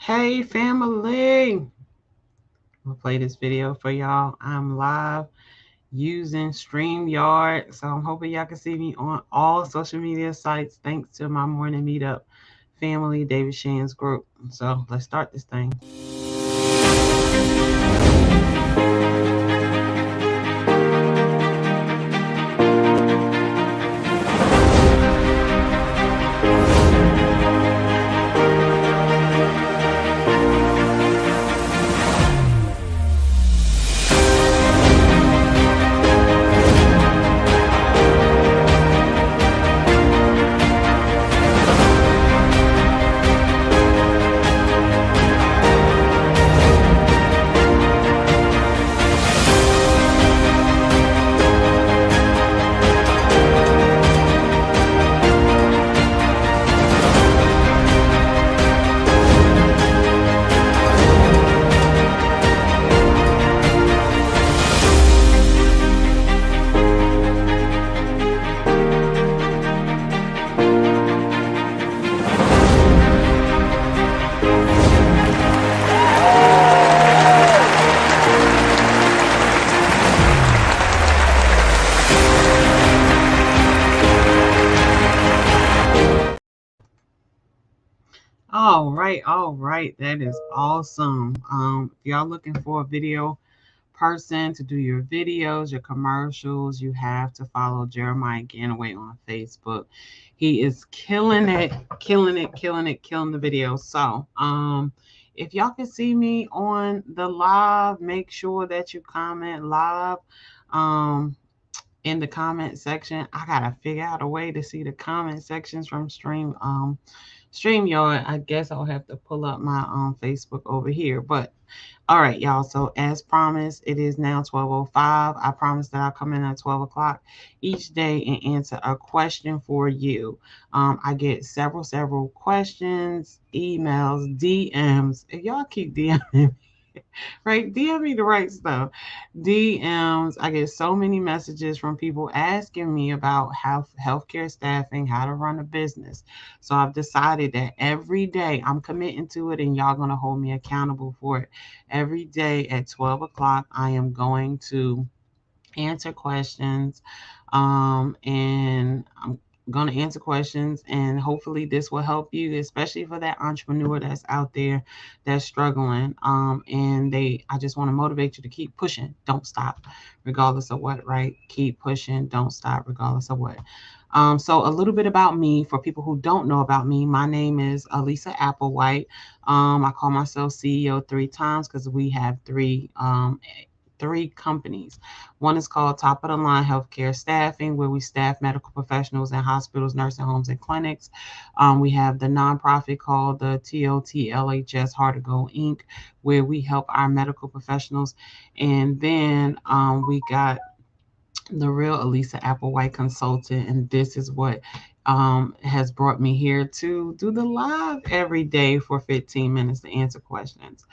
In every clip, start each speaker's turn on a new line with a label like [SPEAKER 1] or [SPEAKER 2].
[SPEAKER 1] Hey family, I'm gonna play this video for y'all. I'm live using StreamYard, so I'm hoping y'all can see me on all social media sites thanks to my morning meetup family, David Shan's group. So let's start this thing. All right, that is awesome. If y'all looking for a video person to do your videos, your commercials, you have to follow Jeremiah Ganaway on Facebook. He is killing it, killing the video. So, if y'all can see me on the live, make sure that you comment live. Um, in the comment section. I gotta figure out a way to see the comment sections from StreamYard. I guess I'll have to pull up my Facebook over here. But all right, y'all. So as promised, it is now 12:05. I promised that I'll come in at 12 o'clock each day and answer a question for you. I get several questions, emails, DMs. If y'all keep DMing right? DM me the right stuff. DMs. I get so many messages from people asking me about healthcare staffing, how to run a business. So I've decided that every day I'm committing to it, and y'all gonna hold me accountable for it. Every day at 12 o'clock, I am going to answer questions. And I'm going to answer questions, and hopefully this will help you, especially for that entrepreneur that's out there that's struggling. And I just want to motivate you to keep pushing. Don't stop, regardless of what, right? Keep pushing. Don't stop, regardless of what. So a little bit about me for people who don't know about me. My name is Elisa Applewhite. I call myself CEO 3 times because we have three companies. One is called Top of the Line Healthcare Staffing, where we staff medical professionals in hospitals, nursing homes, and clinics. We have the nonprofit called the TOTLHS Heart to Go Inc., where we help our medical professionals. And then we got the real Elisa Applewhite consultant, and this is what has brought me here to do the live every day for 15 minutes to answer questions.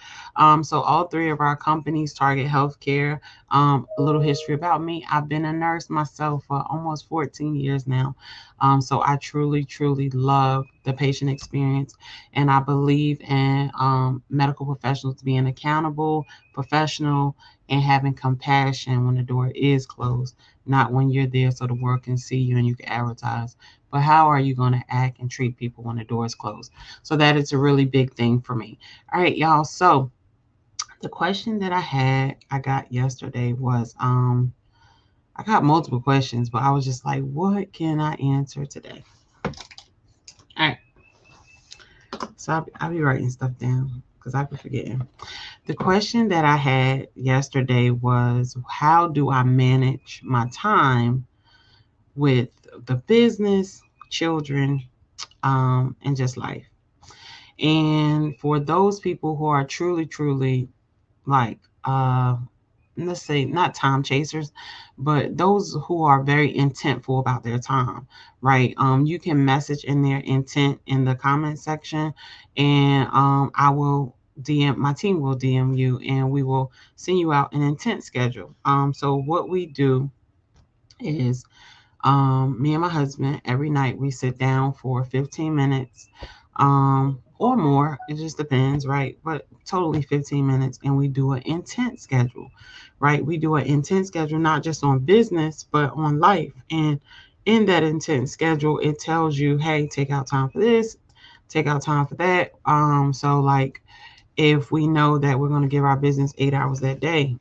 [SPEAKER 1] So all three of our companies target healthcare. A little history about me: I've been a nurse myself for almost 14 years now. So I truly love the patient experience, and I believe in medical professionals being accountable, professional, and having compassion when the door is closed, not when you're there so the world can see you and you can advertise. But how are you going to act and treat people when the door is closed? So that is a really big thing for me. All right, y'all. So the question that I got yesterday was I got multiple questions, but I was just like, what can I answer today? All right. So I'll be writing stuff down because I be forgetting. The question that I had yesterday was, how do I manage my time with the business, children, and just life? And for those people who are truly like, let's say not time chasers, but those who are very intentful about their time, right? You can message in their intent in the comment section, and I will DM, my team will DM you, and we will send you out an intent schedule. So what we do is, me and my husband, every night we sit down for 15 minutes. or more. It just depends, right? But totally 15 minutes. And we do an intent schedule, right? We do an intent schedule, not just on business, but on life. And in that intent schedule, it tells you, hey, take out time for this, take out time for that. So like if we know that we're going to give our business 8 hours that day,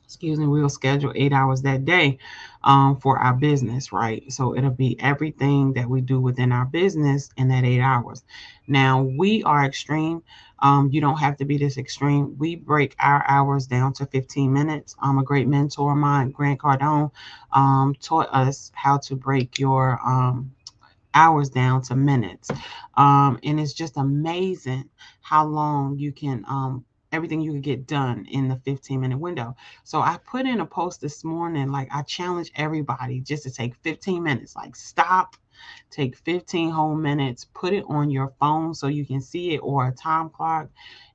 [SPEAKER 1] excuse me, we'll schedule 8 hours that day for our business, right? So it'll be everything that we do within our business in that 8 hours. Now, we are extreme. You don't have to be this extreme. We break our hours down to 15 minutes. A great mentor of mine, Grant Cardone, taught us how to break your hours down to minutes. And it's just amazing how long you can, everything you can get done in the 15-minute window. So I put in a post this morning, like I challenge everybody just to take 15 minutes, like stop, take 15 whole minutes, put it on your phone so you can see it or a time clock,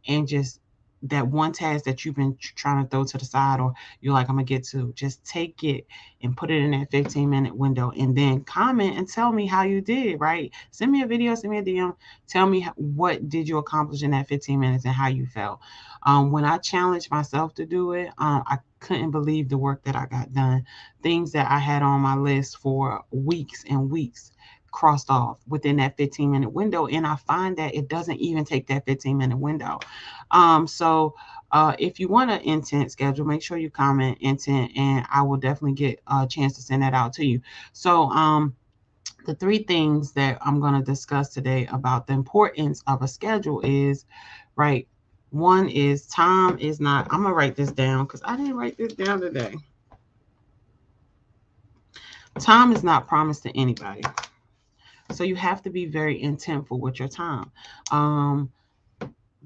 [SPEAKER 1] and just that one task that you've been trying to throw to the side or you're like, I'm gonna get to, just take it and put it in that 15-minute window and then comment and tell me how you did, right? Send me a video, send me a DM, tell me what did you accomplish in that 15 minutes and how you felt. When I challenged myself to do it, I couldn't believe the work that I got done. Things that I had on my list for weeks and weeks crossed off within that 15-minute window. And I find that it doesn't even take that 15-minute window. So if you want an intent schedule, make sure you comment intent, and I will definitely get a chance to send that out to you. So the three things that I'm going to discuss today about the importance of a schedule is, right, one is time is not, I'm going to write this down because I didn't write this down today. Time is not promised to anybody. So you have to be very intentful with your time. Um,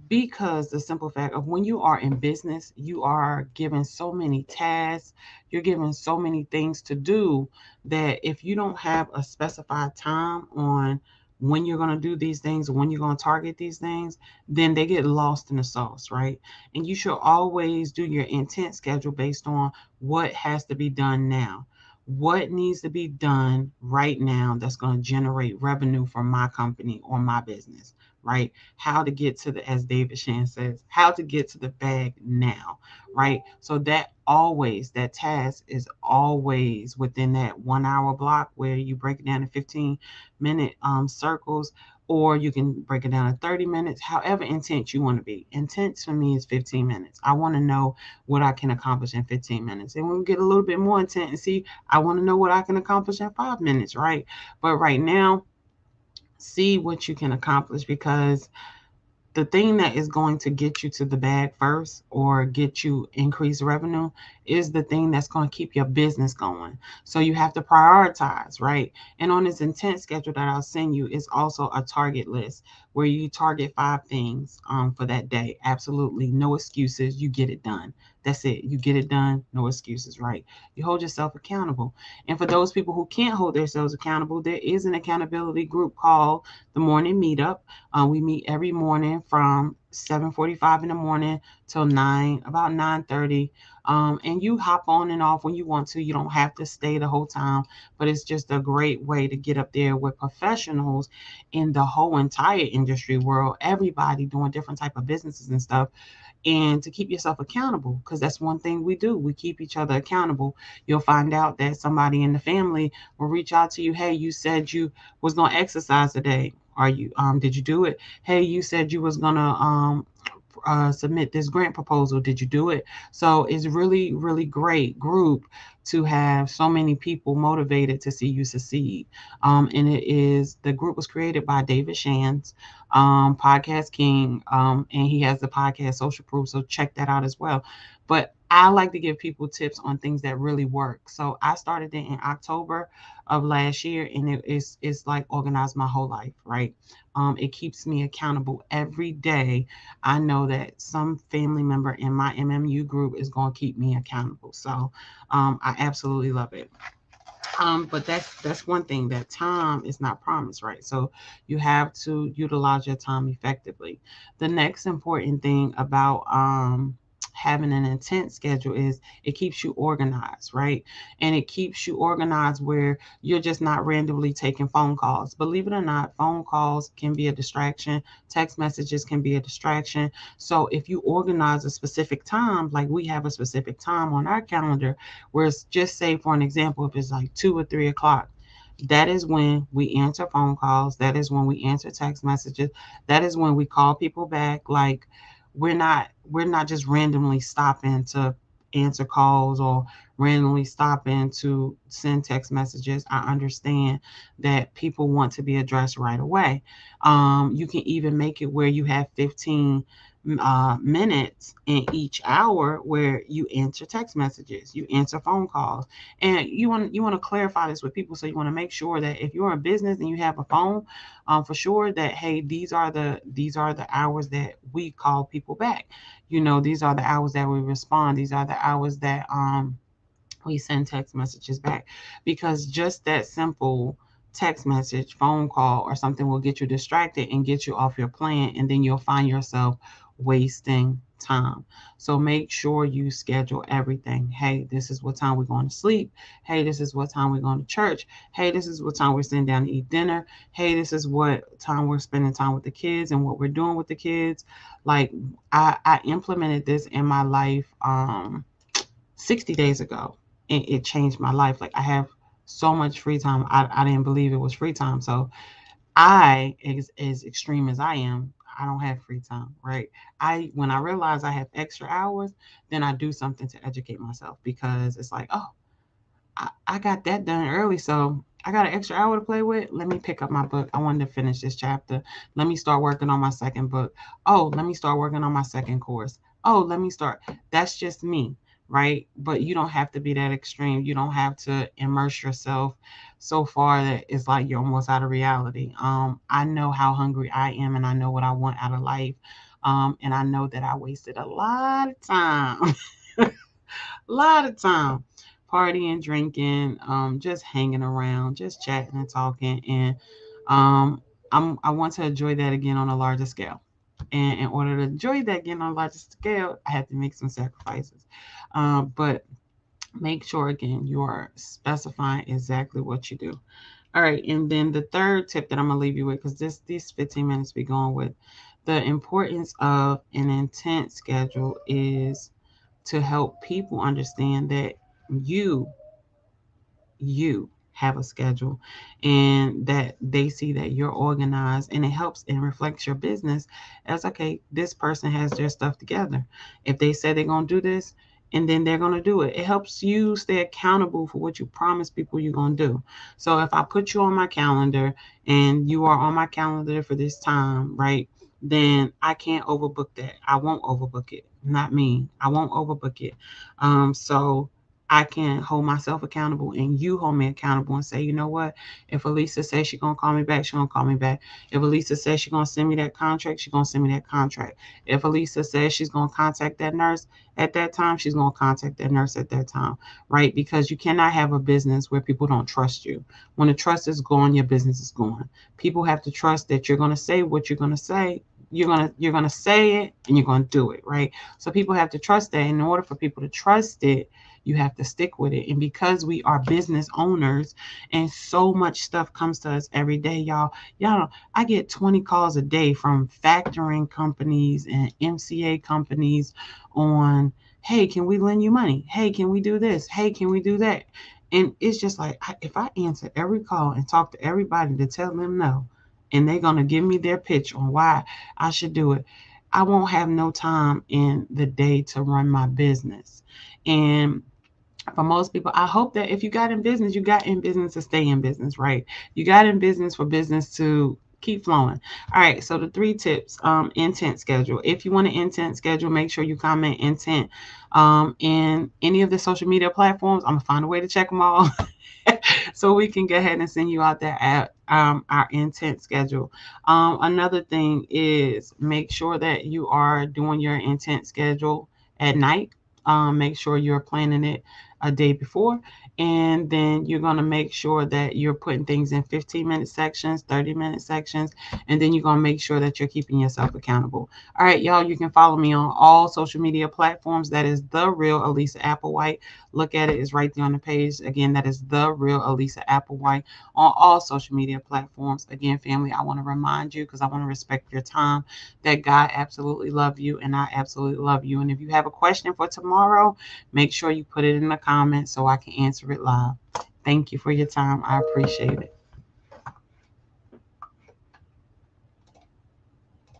[SPEAKER 1] because the simple fact of when you are in business, you are given so many tasks, you're given so many things to do that if you don't have a specified time on when you're going to do these things or when you're going to target these things, then they get lost in the sauce, right? And you should always do your intent schedule based on what has to be done now. What needs to be done right now that's going to generate revenue for my company or my business, right? How to get to the, as David Shan says, how to get to the bag now, right? So that always, that task is always within that 1 hour block where you break it down to 15-minute circles, or you can break it down to 30 minutes, however intent you want to be. Intent for me is 15 minutes. I want to know what I can accomplish in 15 minutes. And when we get a little bit more intent and see, I want to know what I can accomplish in 5 minutes, right? But right now, see what you can accomplish, because the thing that is going to get you to the bag first or get you increased revenue is the thing that's going to keep your business going. So you have to prioritize, right? And on this intent schedule that I'll send you is also a target list where you target 5 things for that day. Absolutely no excuses. You get it done. That's it. You get it done. No excuses, right? You hold yourself accountable. And for those people who can't hold themselves accountable, there is an accountability group called the Morning Meetup. We meet every morning from 7:45 in the morning till about 9:30. And you hop on and off when you want to. You don't have to stay the whole time, but it's just a great way to get up there with professionals in the whole entire industry world. Everybody doing different type of businesses and stuff, and to keep yourself accountable, because that's one thing we do. We keep each other accountable. You'll find out that somebody in the family will reach out to you. Hey, you said you was going to exercise today. Are you did you do it? Hey, you said you was going to submit this grant proposal. Did you do it? So it's really, really great group to have so many people motivated to see you succeed. And it is, the group was created by David Shands, Podcast King, and he has the podcast Social Proof. So check that out as well. But I like to give people tips on things that really work. So I started it in October of last year, and it's like organized my whole life, right? It keeps me accountable every day. I know that some family member in my MMU group is going to keep me accountable. So I absolutely love it. But that's one thing, that time is not promised, right? So you have to utilize your time effectively. The next important thing about having an intent schedule is it keeps you organized, right? And it keeps you organized where you're just not randomly taking phone calls. Believe it or not, phone calls can be a distraction, text messages can be a distraction. So if you organize a specific time, like we have a specific time on our calendar, where it's just say for an example, if it's like 2 or 3 o'clock, that is when we answer phone calls. That is when we answer text messages. That is when we call people back. Like we're not just randomly stopping to answer calls or randomly stopping to send text messages. I understand that people want to be addressed right away. You can even make it where you have 15 minutes in each hour where you answer text messages, you answer phone calls, and you want to clarify this with people. So you want to make sure that if you're in business and you have a phone, for sure that hey, these are the hours that we call people back. These are the hours that we respond. These are the hours that we send text messages back, because just that simple text message, phone call, or something will get you distracted and get you off your plan, and then you'll find yourself wasting time. So make sure you schedule everything. Hey, this is what time we're going to sleep. Hey, this is what time we're going to church. Hey, this is what time we're sitting down to eat dinner. Hey, this is what time we're spending time with the kids and what we're doing with the kids. Like I implemented this in my life 60 days ago, and it changed my life. Like I have so much free time. I didn't believe it was free time. So as extreme as I am, I don't have free time, right? When I realize I have extra hours, then I do something to educate myself, because it's like, oh, I got that done early, so I got an extra hour to play with. Let me pick up my book. I wanted to finish this chapter. Let me start working on my second book. Oh, let me start working on my second course. Oh, let me start. That's just me, right? But you don't have to be that extreme. You don't have to immerse yourself so far that it's like you're almost out of reality. I know how hungry I am, and I know what I want out of life. And I know that I wasted a lot of time, a lot of time partying, drinking, just hanging around, just chatting and talking. And um, I want to enjoy that again on a larger scale. And in order to enjoy that again on a larger scale, I have to make some sacrifices. But make sure again you are specifying exactly what you do. All right, and then the third tip that I'm gonna leave you with, because these 15 minutes be going with, the importance of an intent schedule is to help people understand that you you have a schedule, and that they see that you're organized, and it helps and reflects your business as okay, this person has their stuff together. If they say they're going to do this, and then they're going to do it, it helps you stay accountable for what you promise people you're going to do. So if I put you on my calendar and you are on my calendar for this time, right, then I can't overbook that. I won't overbook it. Not me. I won't overbook it. So I can hold myself accountable, and you hold me accountable, and say, you know what? If Elisa says she's gonna call me back, she's gonna call me back. If Elisa says she's gonna send me that contract, she's gonna send me that contract. If Elisa says she's gonna contact that nurse at that time, she's gonna contact that nurse at that time, right? Because you cannot have a business where people don't trust you. When the trust is gone, your business is gone. People have to trust that you're gonna say what you're gonna say. You're gonna say it, and you're gonna do it, right? So people have to trust that. In order for people to trust it, you have to stick with it. And because we are business owners, and so much stuff comes to us every day, y'all, I get 20 calls a day from factoring companies and MCA companies on, hey, can we lend you money? Hey, can we do this? Hey, can we do that? And it's just like, if I answer every call and talk to everybody to tell them no, and they're going to give me their pitch on why I should do it, I won't have no time in the day to run my business. And for most people, I hope that if you got in business, you got in business to stay in business, right? You got in business for business to keep flowing. All right, so the three tips: intent schedule. If you want an intent schedule, make sure you comment intent in any of the social media platforms. I'm gonna find a way to check them all. So we can go ahead and send you out that at our intent schedule. Another thing is make sure that you are doing your intent schedule at night. Make sure you're planning it a day before. And then you're going to make sure that you're putting things in 15-minute sections, 30-minute sections, and then you're going to make sure that you're keeping yourself accountable. All right, y'all, you can follow me on all social media platforms. That is The Real Elisa Applewhite. Look at it, it's right there on the page. Again, that is The Real Elisa Applewhite on all social media platforms. Again, family, I want to remind you, because I want to respect your time, that God absolutely love you and I absolutely love you. And if you have a question for tomorrow, make sure you put it in the comments so I can answer it live. Thank you for your time. I appreciate it.